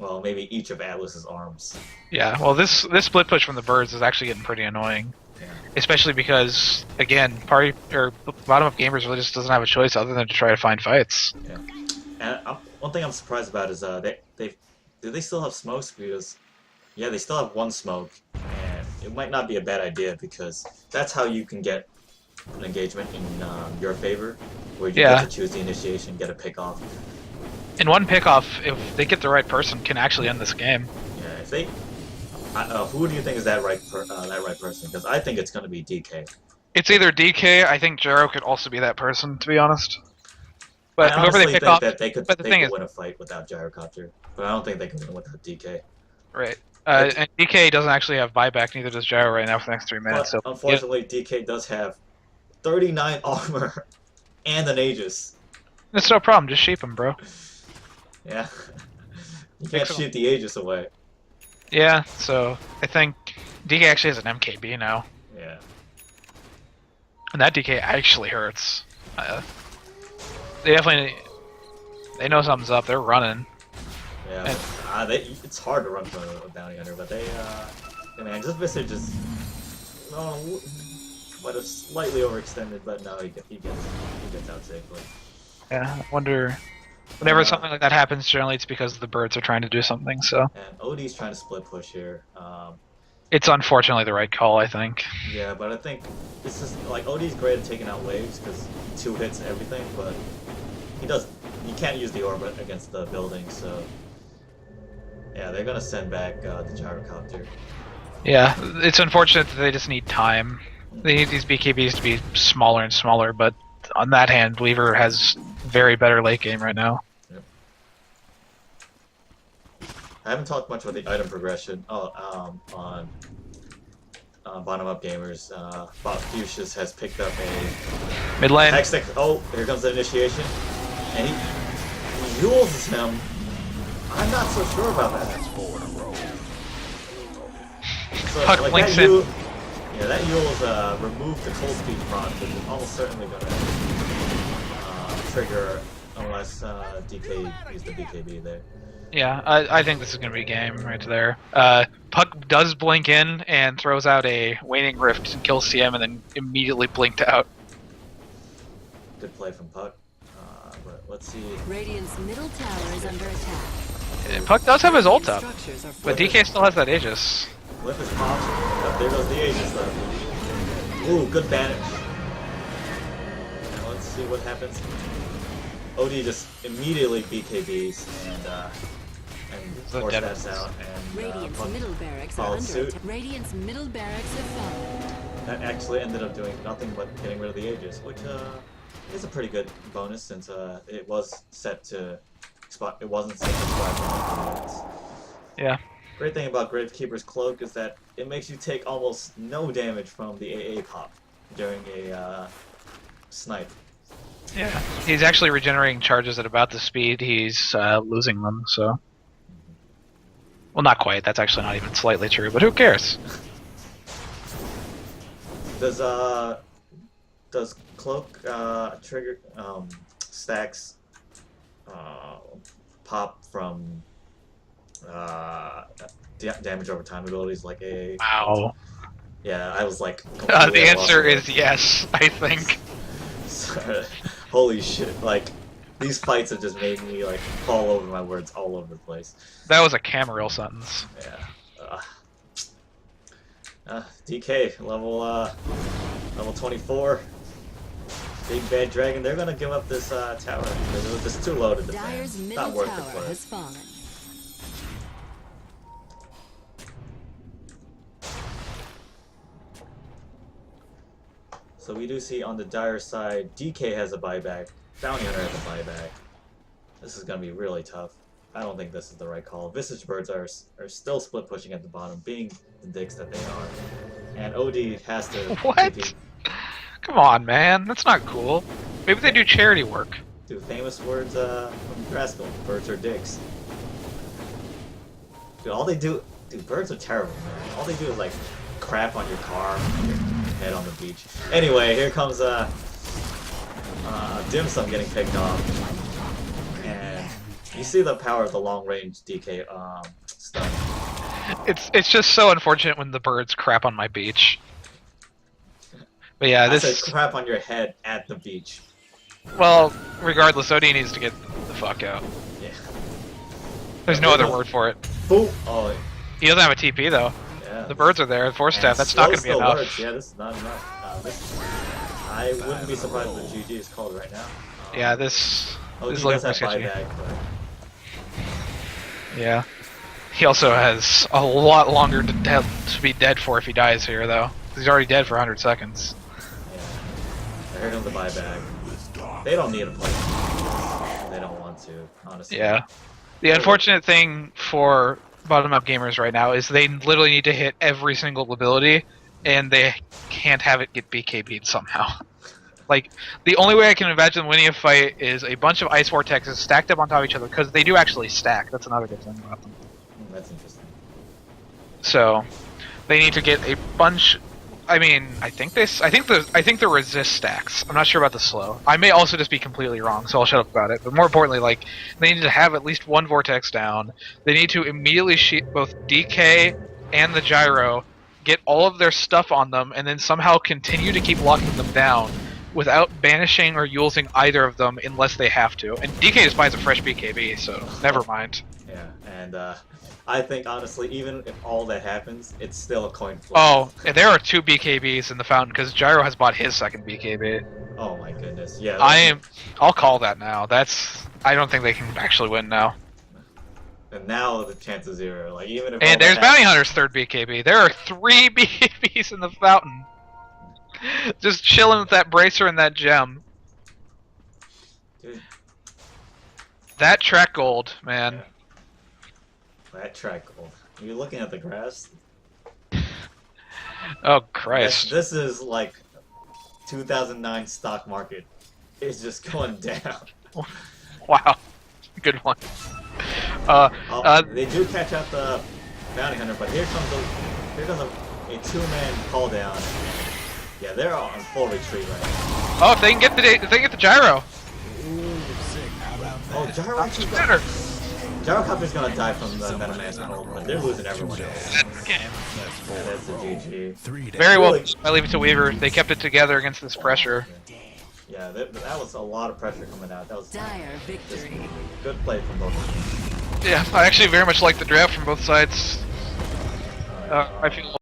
well, maybe each of Atlas's arms. Yeah, well, this split push from the birds is actually getting pretty annoying, Yeah. especially because again, party or bottom up gamers really just doesn't have a choice other than to try to find fights. Yeah. And one thing I'm surprised about is do they still have smokes? Because yeah, they still have one smoke, and it might not be a bad idea because that's how you can get an engagement in your favor, where you get Yeah, to choose the initiation, get a pick off. and one pickoff, if they get the right person, can actually end this game. Yeah, if they, who do you think is that right person? Because I think it's going to be DK. It's either DK. I think Jero could also be that person, to be honest. I But whoever they honestly pick think off, that but the they thing could is, win a fight without Gyrocopter, but I don't think they can win without DK. right? But And DK doesn't actually have buyback, neither does Gyro right now for the next 3 minutes. but So yeah, unfortunately, DK does have 39 armor and an Aegis. it's no problem. Just shape him, bro. Yeah, you can't Fix 'em. shoot the Aegis away. Yeah. So I think DK actually has an MKB now, Yeah. and that DK actually hurts. They definitely know something's up. They're running. Yeah, it's hard to run from a bounty hunter, but man, just Visage is, might have slightly overextended, but no, he gets out safely. Yeah. I wonder. Whenever something like that happens, generally it's because the birds are trying to do something. So And OD's trying to split push here. it's unfortunately the right call, I think. Yeah, but I think this is like OD's great at taking out waves because 2 hits and everything, but he can't use the orb against the building, so yeah, they're gonna send back the gyrocopter. Yeah, it's unfortunate that they just need time. They need these BKBs to be smaller and smaller, but on that hand, Weaver has very better late game right now. Yep. I haven't talked much about the item progression on bottom up gamers. Bob Fuchsias has picked up a Mid lane. Hextech. Oh, here comes the initiation, and he Yules him. I'm not so sure about that. So, Puck like, blinks that in. Yeah, that Yule's removed the cold speed prod, which is almost certainly going to trigger unless DK used the BKB there. Yeah, I think this is going to be a game right there. Puck does blink in and throws out a Waning Rift and kills CM and then immediately blinked out. Good play from Puck. But let's see. Radiant's middle tower is under attack. Puck does have his ult up, Structures are but DK still has that Aegis. Flip is popped. Oh, there goes the Aegis though. Ooh, good banish. Now let's see what happens. OD just immediately BKBs and force that out, and Radiant's Puck middle barracks are followed under suit. attack. Radiant's middle barracks have fallen. That actually ended up doing nothing but getting rid of the Aegis, which is a pretty good bonus since it was set to spot. It wasn't set to spot for minutes. Yeah. Great thing about Gravekeeper's Cloak is that it makes you take almost no damage from the AA pop during a snipe. Yeah. He's actually regenerating charges at about the speed he's losing them, so. Well, not quite. That's actually not even slightly true, but who cares? Does Cloak trigger stacks pop from damage over time abilities like AA? Wow. Yeah, I was like. The answer is yes, I think. Holy shit! Like these fights have just made me like fall over my words all over the place. That was a Camaril sentence. Yeah. DK level 24. Big bad dragon. They're gonna give up this tower because it was just too low to defend. Dyer's Not middle worth tower the play. has fallen. So we do see on the Dire side, DK has a buyback, Bounty Hunter has a buyback. This is gonna be really tough. I don't think this is the right call. Visage Birds are still split pushing at the bottom, being the dicks that they are. And OD has to What? Come on, man. That's not cool. Maybe they do charity work. do famous words from Rascal. Birds are dicks. Dude, all they do, birds are terrible, man. All they do is like crap on your car, and your head on the beach. Anyway, here comes Dim Sum getting picked off, and You see the power of the long range DK stuff. It's just so unfortunate when the birds crap on my beach. But yeah, I said this. crap on your head at the beach. Well, regardless, OD needs to get the fuck out. Yeah. There's no other word for it. Boom! Oh, He doesn't have a TP though. yeah. The birds are there. Force staff. And That's not going to be slow enough. Works. Yeah, this is not enough. I wouldn't be surprised if the GG is called right now. Yeah, this. Oh, This he is does looking have pretty sketchy. buyback, but Yeah. He also has a lot longer to be dead for if he dies here, though. He's already dead for 100 seconds. yeah. I heard him the buyback. They don't need a play. They don't want to, honestly. Yeah. The unfortunate thing for bottom-up gamers right now is they literally need to hit every single ability, and they can't have it get BKB'd somehow. Like, the only way I can imagine winning a fight is a bunch of Ice Vortexes stacked up on top of each other, because they do actually stack. That's another good thing about them. That's interesting. So, they need to get a bunch. I mean, I think the resist stacks. I'm not sure about the slow. I may also just be completely wrong, so I'll shut up about it. But more importantly, like, they need to have at least one vortex down. They need to immediately sheet both DK and the gyro, get all of their stuff on them, and then somehow continue to keep locking them down without banishing or using either of them unless they have to. And DK just buys a fresh BKB, so never mind. Yeah, and I think honestly, even if all that happens, it's still a coin flip. Oh, and there are 2 BKBs in the fountain because Gyro has bought his second BKB. Oh my goodness, yeah. I'll call that now. I don't think they can actually win now. And now the chance is 0. Like even if. And there's Bounty Hunter's third BKB. There are 3 BKBs in the fountain. Just chilling with that bracer and that gem. Dude. That track gold, man. Yeah. That track gold. You're looking at the graphs. Oh Christ! This is like 2009 stock market. It's just going down. Wow, good one. They do catch out the bounty hunter, but here comes a 2-man call down. Yeah, they're all in full retreat right now. Oh, if they can get the gyro. Oh, Gyrocopter's gonna die from the Venom Mask hold, but they're losing everyone else. Yeah, that's a GG. Very well. I leave it to Weaver. They kept it together against this pressure. Yeah, that was a lot of pressure coming out. That was Dire victory. good play from both of them. Yeah, I actually very much like the draft from both sides. I feel